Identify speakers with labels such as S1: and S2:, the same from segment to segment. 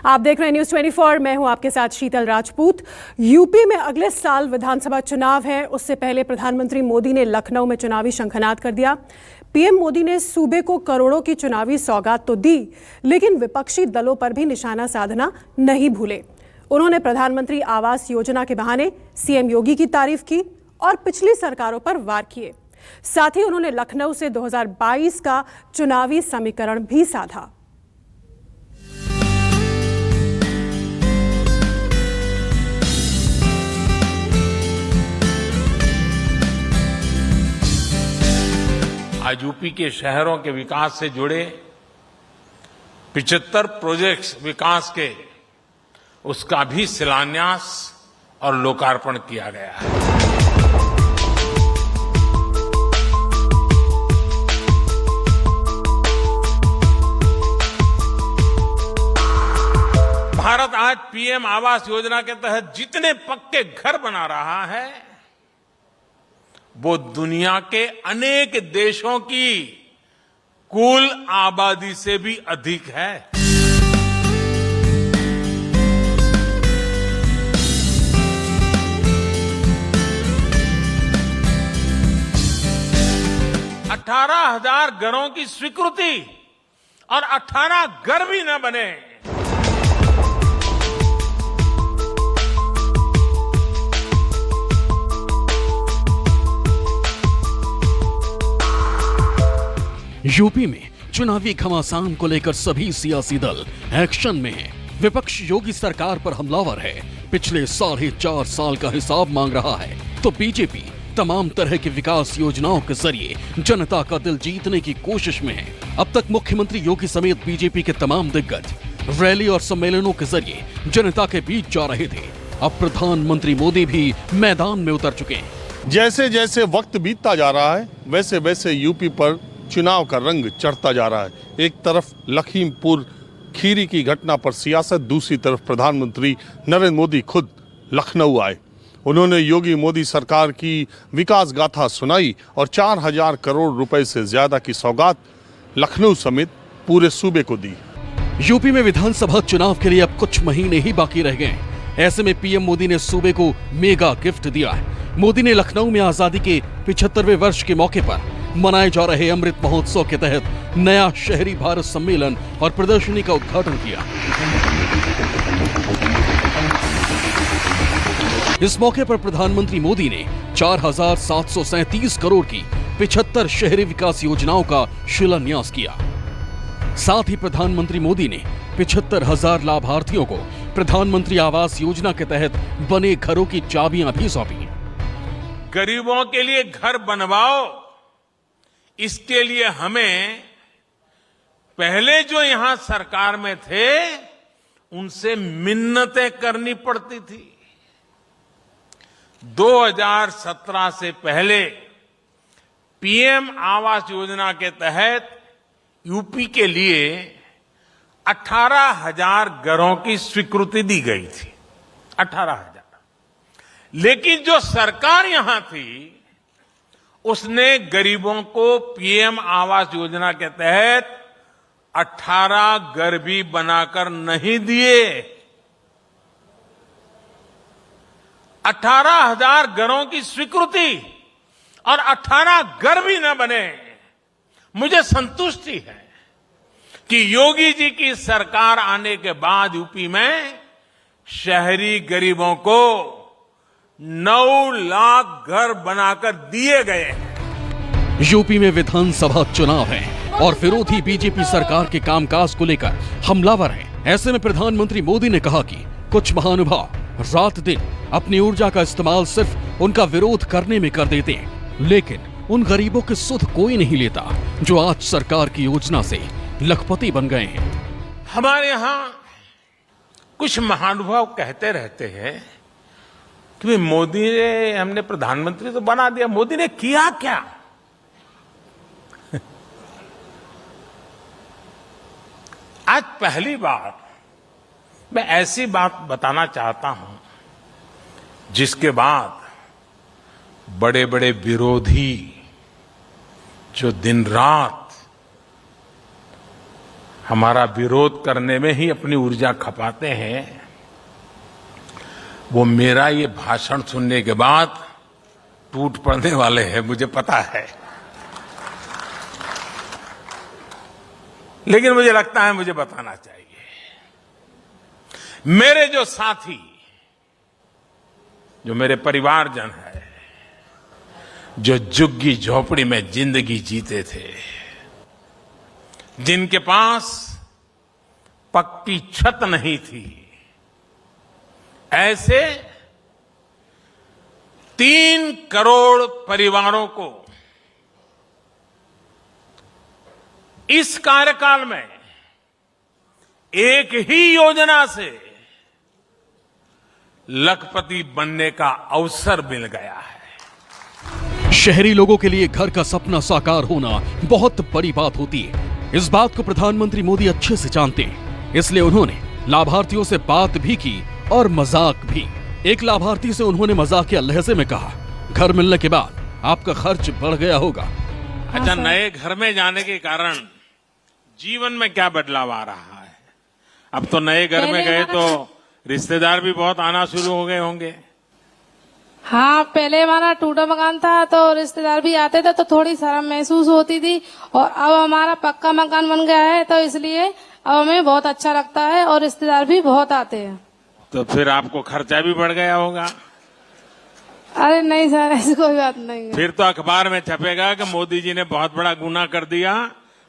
S1: आप देख रहे हैं न्यूज़ 24। मैं हूं आपके साथ शीतल राजपूत। यूपी में अगले साल विधानसभा चुनाव है। उससे पहले प्रधानमंत्री मोदी ने लखनऊ में चुनावी शंखनाद कर दिया। पीएम मोदी ने सूबे को करोड़ों की चुनावी सौगात तो दी, लेकिन विपक्षी दलों पर भी निशाना साधना नहीं भूले। उन्होंने प्रधानमंत्री आवास योजना के बहाने सीएम योगी की तारीफ की और पिछली सरकारों पर वार किए। साथ ही उन्होंने लखनऊ से 2022 का चुनावी समीकरण भी साधा।
S2: आज यूपी के शहरों के विकास से जुड़े 75 प्रोजेक्ट्स विकास के उसका भी शिलान्यास और लोकार्पण किया गया है। भारत आज पीएम आवास योजना के तहत जितने पक्के घर बना रहा है वो दुनिया के अनेक देशों की कुल आबादी से भी अधिक है। अठारह 18,000 घरों की स्वीकृति और 18 घर भी न बने।
S3: यूपी में चुनावी घमासान को लेकर सभी सियासी दल एक्शन में हैं। विपक्ष योगी सरकार पर हमलावर है, पिछले 4.5 साल का हिसाब मांग रहा है, तो बीजेपी तमाम तरह की विकास योजनाओं के जरिए जनता का दिल जीतने की कोशिश में है। अब तक मुख्यमंत्री योगी समेत बीजेपी के तमाम दिग्गज रैली और सम्मेलनों के जरिए जनता के बीच जा रहे थे। अब प्रधानमंत्री मोदी भी मैदान में उतर चुके हैं।
S4: जैसे जैसे वक्त बीतता जा रहा है वैसे वैसे यूपी पर चुनाव का रंग चढ़ता जा रहा है। एक तरफ लखीमपुर खीरी की घटना पर सियासत, दूसरी तरफ प्रधानमंत्री नरेंद्र मोदी खुद लखनऊ आए। उन्होंने योगी मोदी सरकार की विकास गाथा सुनाई और 4,000 करोड़ रुपए से ज्यादा की सौगात लखनऊ समेत पूरे सूबे को दी।
S3: यूपी में विधानसभा चुनाव के लिए अब कुछ महीने ही बाकी रह गए। ऐसे में पीएम मोदी ने सूबे को मेगा गिफ्ट दिया है। मोदी ने लखनऊ में आजादी के 75वें वर्ष के मौके पर मनाए जा रहे अमृत महोत्सव के तहत नया शहरी भारत सम्मेलन और प्रदर्शनी का उद्घाटन किया। इस मौके पर प्रधानमंत्री मोदी ने 4,737 करोड़ की 75 शहरी विकास योजनाओं का शिलान्यास किया। साथ ही प्रधानमंत्री मोदी ने 75,000 लाभार्थियों को प्रधानमंत्री आवास योजना के तहत बने घरों की चाबियां भी सौंपी।
S2: गरीबों के लिए घर बनवाओ, इसके लिए हमें पहले जो यहां सरकार में थे उनसे मिन्नतें करनी पड़ती थी। 2017 से पहले पीएम आवास योजना के तहत यूपी के लिए 18,000 घरों की स्वीकृति दी गई थी। 18,000। लेकिन जो सरकार यहां थी उसने गरीबों को पीएम आवास योजना के तहत 18 घर भी बनाकर नहीं दिए। 18,000 घरों की स्वीकृति और 18 घर भी न बने। मुझे संतुष्टि है कि योगी जी की सरकार आने के बाद यूपी में शहरी गरीबों को 9 लाख घर बनाकर दिए गए हैं।
S3: यूपी में विधानसभा चुनाव है और विरोधी बीजेपी सरकार के कामकाज को लेकर हमलावर हैं। ऐसे में प्रधानमंत्री मोदी ने कहा कि कुछ महानुभाव रात दिन अपनी ऊर्जा का इस्तेमाल सिर्फ उनका विरोध करने में कर देते हैं, लेकिन उन गरीबों की सुध कोई नहीं लेता जो आज सरकार की योजना से लखपति बन गए हैं।
S2: हमारे यहां कुछ महानुभाव कहते रहते हैं कि मोदी ने, हमने प्रधानमंत्री तो बना दिया, मोदी ने किया क्या? आज पहली बार मैं ऐसी बात बताना चाहता हूं जिसके बाद बड़े बड़े विरोधी जो दिन रात हमारा विरोध करने में ही अपनी ऊर्जा खपाते हैं, वो मेरा ये भाषण सुनने के बाद टूट पड़ने वाले हैं, मुझे पता है। लेकिन मुझे लगता है मुझे बताना चाहिए। मेरे जो साथी, जो मेरे परिवारजन है, जो झुग्गी झोपड़ी में जिंदगी जीते थे, जिनके पास पक्की छत नहीं थी, ऐसे 3 करोड़ परिवारों को इस कार्यकाल में एक ही योजना से लखपति बनने का अवसर मिल गया है।
S3: शहरी लोगों के लिए घर का सपना साकार होना बहुत बड़ी बात होती है। इस बात को प्रधानमंत्री मोदी अच्छे से जानते हैं, इसलिए उन्होंने लाभार्थियों से बात भी की और मजाक भी। एक लाभार्थी से उन्होंने मजाकिया लहजे में कहा, घर मिलने के बाद आपका खर्च बढ़ गया होगा।
S2: अच्छा, नए घर में जाने के कारण जीवन में क्या बदलाव आ रहा है? अब तो नए घर में गए तो रिश्तेदार भी बहुत आना शुरू हो गए होंगे।
S5: हाँ, पहले हमारा टूटा मकान था तो रिश्तेदार भी आते थे तो थोड़ी शर्म महसूस होती थी, और अब हमारा पक्का मकान बन गया है तो इसलिए अब हमें बहुत अच्छा लगता है और रिश्तेदार भी बहुत आते हैं।
S2: तो फिर आपको खर्चा भी बढ़ गया होगा।
S5: अरे नहीं सर, ऐसी कोई बात नहीं है।
S2: फिर तो अखबार में छपेगा कि मोदी जी ने बहुत बड़ा गुनाह कर दिया,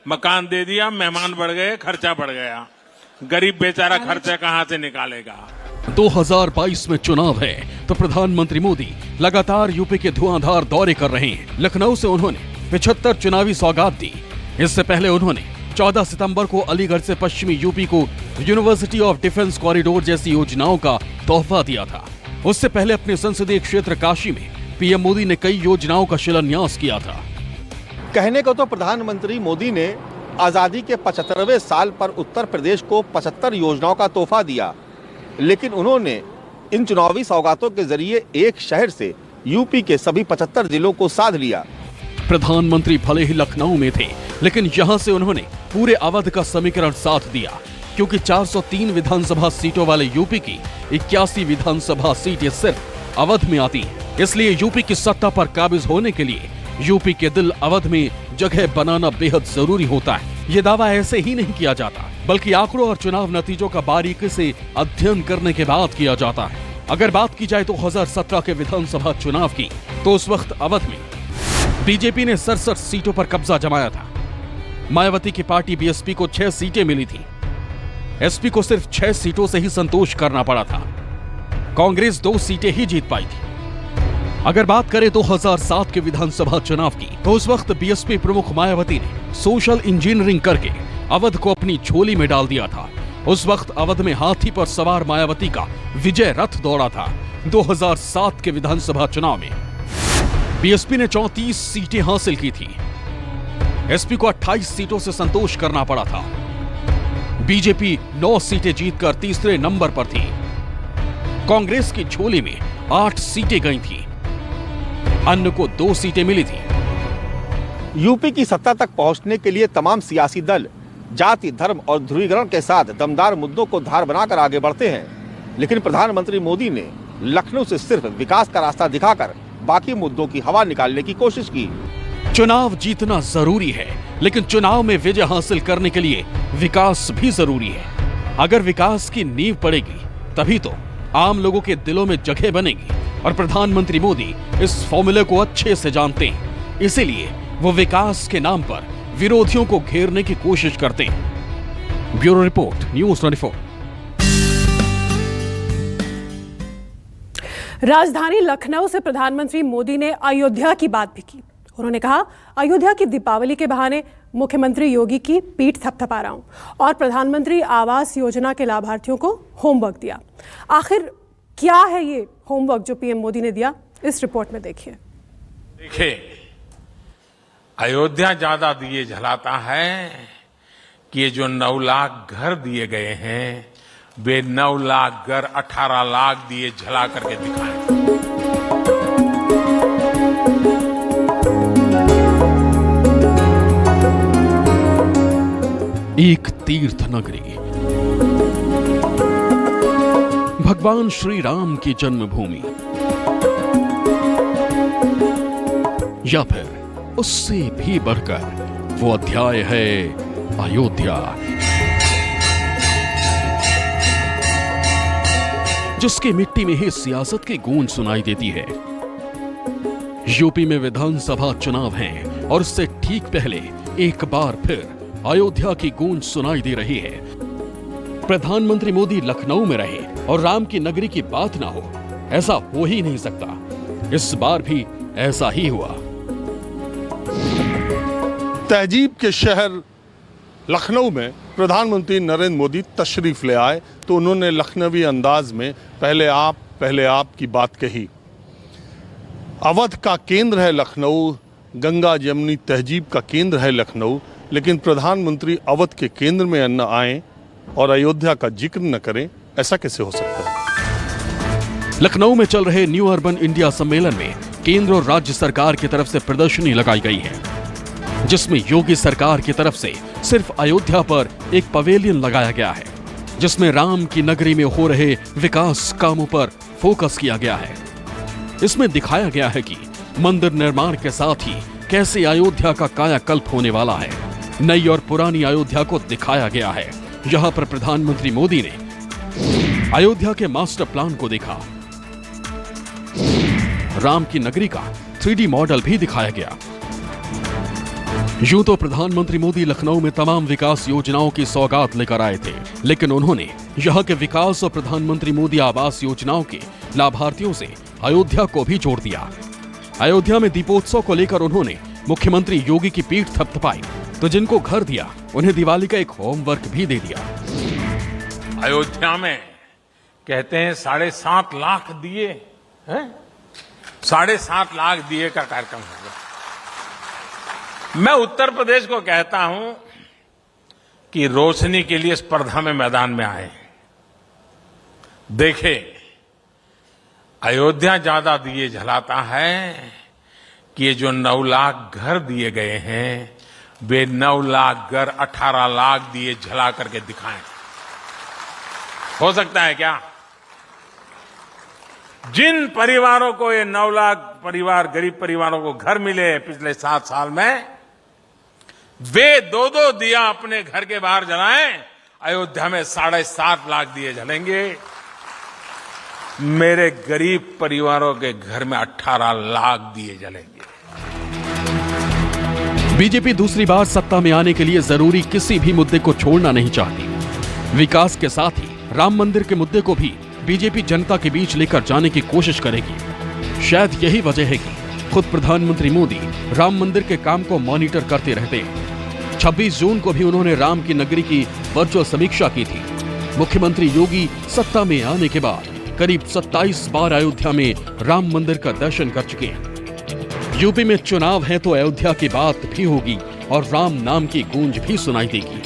S2: मकान दे दिया, मेहमान बढ़ गए, खर्चा बढ़ गया। गरीब बेचारा खर्चा कहां से निकालेगा?
S3: 2022 में चुनाव है तो प्रधानमंत्री मोदी लगातार यूपी के धुआंधार दौरे कर रहे हैं। लखनऊ से उन्होंने 75 चुनावी सौगात दी। इससे पहले उन्होंने 14 सितंबर को अलीगढ़ से पश्चिमी यूपी को यूनिवर्सिटी ऑफ डिफेंस कॉरिडोर जैसी योजनाओं का तोहफा दिया था। उससे पहले अपने संसदीय क्षेत्र काशी में पीएम मोदी ने कई योजनाओं का शिलान्यास किया था।
S6: कहने को तो प्रधानमंत्री मोदी ने आजादी के 75वें साल पर उत्तर प्रदेश को 75 योजनाओं का तोहफा दिया, लेकिन उन्होंने इन चुनावी सौगातों के जरिए एक शहर से यूपी के सभी 75 जिलों को साध लिया।
S3: प्रधानमंत्री भले ही लखनऊ में थे, लेकिन यहां से उन्होंने पूरे अवध का समीकरण साथ दिया, क्योंकि 403 विधानसभा सीटों वाले यूपी की 81 विधानसभा सीटें सिर्फ अवध में आती हैं। इसलिए यूपी की सत्ता पर काबिज होने के लिए यूपी के दिल अवध में जगह बनाना बेहद जरूरी होता है। ये दावा ऐसे ही नहीं किया जाता, बल्कि आंकड़ों और चुनाव नतीजों का बारीकी से अध्ययन करने के बाद किया जाता है। अगर बात की जाए 2017 के विधानसभा चुनाव की, तो उस वक्त अवध में बीजेपी ने 67 सीटों पर कब्जा जमाया था। मायावती की पार्टी बीएसपी को 6 सीटें मिली थी। एसपी को सिर्फ 6 सीटों से ही संतोष करना पड़ा था। कांग्रेस 2 सीटें ही जीत पाई थी। अगर बात करें 2007 के विधानसभा चुनाव की, तो उस वक्त बीएसपी प्रमुख मायावती ने सोशल इंजीनियरिंग करके अवध को अपनी झोली में डाल दिया था। उस वक्त अवध में हाथी पर सवार मायावती का विजय रथ दौड़ा था। 2007 के विधानसभा चुनाव में बीएसपी ने 34 सीटें हासिल की थी। एसपी को 28 सीटों से संतोष करना पड़ा था। बीजेपी 9 सीटें जीतकर तीसरे नंबर पर थी। कांग्रेस की झोली में 8 सीटें गई थी। अन्य को 2 सीटें मिली थी।
S6: यूपी की सत्ता तक पहुंचने के लिए तमाम सियासी दल जाति, धर्म और ध्रुवीकरण के साथ दमदार मुद्दों को धार बनाकर आगे बढ़ते हैं, लेकिन प्रधानमंत्री मोदी ने लखनऊ से सिर्फ विकास का रास्ता दिखाकर बाकी मुद्दों की हवा निकालने की कोशिश की।
S3: चुनाव जीतना जरूरी है, लेकिन चुनाव में विजय हासिल करने के लिए विकास भी जरूरी है। अगर विकास की नींव पड़ेगी, तभी तो आम लोगों के दिलों में जगह बनेगी, और प्रधानमंत्री मोदी इस फॉर्मूले को अच्छे से जानते हैं। इसीलिए वो विकास के नाम पर विरोधियों को घेरने की कोशिश करते हैं। Bureau report, news 24।
S1: राजधानी लखनऊ से प्रधानमंत्री मोदी ने अयोध्या की बात भी की। उन्होंने कहा, अयोध्या की दीपावली के बहाने मुख्यमंत्री योगी की पीठ थपथपा रहा हूं, और प्रधानमंत्री आवास योजना के लाभार्थियों को होमवर्क दिया। आखिर क्या है ये होमवर्क जो पीएम मोदी ने दिया? इस रिपोर्ट में देखिए।
S2: अयोध्या ज्यादा दिए जलाता है कि ये जो 9 लाख घर दिए गए हैं, वे 9 लाख घर 18 लाख दिए जला करके दिखाए।
S3: एक तीर्थ नगरी, भगवान श्री राम की जन्मभूमि, या फिर उससे भी बढ़कर वो अध्याय है अयोध्या, जिसकी मिट्टी में ही सियासत की गूंज सुनाई देती है। यूपी में विधानसभा चुनाव हैं और उससे ठीक पहले एक बार फिर अयोध्या की गूंज सुनाई दे रही है। प्रधानमंत्री मोदी लखनऊ में रहे और राम की नगरी की बात ना हो, ऐसा हो ही नहीं सकता। इस बार भी ऐसा ही हुआ।
S4: तहजीब के शहर लखनऊ में प्रधानमंत्री नरेंद्र मोदी तशरीफ ले आए तो उन्होंने लखनवी अंदाज में पहले आप की बात कही। अवध का केंद्र है लखनऊ, गंगा जमुनी तहजीब का केंद्र है लखनऊ, लेकिन प्रधानमंत्री अवध के केंद्र में न आए और अयोध्या का जिक्र न करें, ऐसा कैसे हो सकता है?
S3: लखनऊ में चल रहे न्यू अर्बन इंडिया सम्मेलन में केंद्र और राज्य सरकार की तरफ से प्रदर्शनी लगाई गई है, जिसमें योगी सरकार की तरफ से सिर्फ अयोध्या पर एक पवेलियन लगाया गया है, जिसमें राम की नगरी में हो रहे विकास कामों पर फोकस किया गया है। इसमें दिखाया गया है कि मंदिर निर्माण के साथ ही कैसे अयोध्या का कायाकल्प होने वाला है। नई और पुरानी अयोध्या को दिखाया गया है। यहाँ पर प्रधानमंत्री मोदी ने अयोध्या के मास्टर प्लान को देखा। राम की नगरी का 3D मॉडल भी दिखाया गया। यूं तो प्रधानमंत्री मोदी लखनऊ में तमाम विकास योजनाओं की सौगात लेकर आए थे, लेकिन उन्होंने यहां के विकास और प्रधानमंत्री मोदी आवास योजनाओं के लाभार्थियों से अयोध्या को भी जोड़ दिया। अयोध्या में दीपोत्सव को लेकर उन्होंने मुख्यमंत्री योगी की पीठ थपथपाई, तो जिनको घर दिया उन्हें दिवाली का एक होमवर्क भी दे दिया।
S2: अयोध्या में कहते हैं 7.5 लाख दिए हैं, 7.5 लाख दिए का कार्यक्रम होगा। मैं उत्तर प्रदेश को कहता हूं कि रोशनी के लिए स्पर्धा में मैदान में आए। देखे, अयोध्या ज्यादा दिए जलाता है कि ये जो 9 लाख घर दिए गए हैं, वे 9 लाख घर 18 लाख दिए जला करके दिखाएं। हो सकता है क्या? जिन परिवारों को ये 9 लाख परिवार, गरीब परिवारों को घर मिले पिछले 7 साल में, वे 2-2 दिया अपने घर के बाहर जलाएं। अयोध्या में 7.5 लाख दिए जलेंगे। मेरे गरीब परिवारों के घर में 18 लाख दिए जलेंगे।
S3: बीजेपी दूसरी बार सत्ता में आने के लिए जरूरी किसी भी मुद्दे को छोड़ना नहीं चाहती। विकास के साथ ही राम मंदिर के मुद्दे को भी बीजेपी जनता के बीच लेकर जाने की कोशिश करेगी। शायद यही वजह है कि खुद प्रधानमंत्री मोदी राम मंदिर के काम को मॉनिटर करते रहते हैं। 26 जून को भी उन्होंने राम की नगरी की वर्चुअल समीक्षा की थी। मुख्यमंत्री योगी सत्ता में आने के बाद करीब 27 बार अयोध्या में राम मंदिर का दर्शन कर चुके हैं। यूपी में चुनाव है तो अयोध्या की बात भी होगी और राम नाम की गूंज भी सुनाई देगी।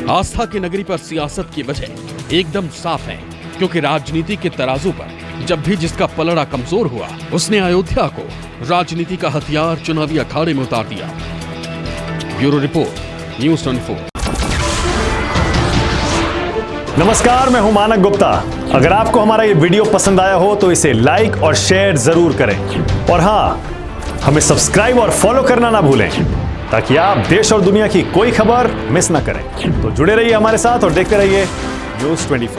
S3: आस्था की नगरी पर सियासत की वजह एकदम साफ है, क्योंकि राजनीति के तराजू पर जब भी जिसका पलड़ा कमजोर हुआ, उसने अयोध्या को राजनीति का हथियार चुनावी अखाड़े में उतार दिया। Bureau report, news 24।
S7: नमस्कार, मैं हूं मानक गुप्ता। अगर आपको हमारा ये वीडियो पसंद आया हो तो इसे लाइक और शेयर जरूर करें, और हां, हमें सब्सक्राइब और फॉलो करना ना भूलें, ताकि आप देश और दुनिया की कोई खबर मिस ना करें। तो जुड़े रहिए हमारे साथ और देखते रहिए न्यूज़ 24।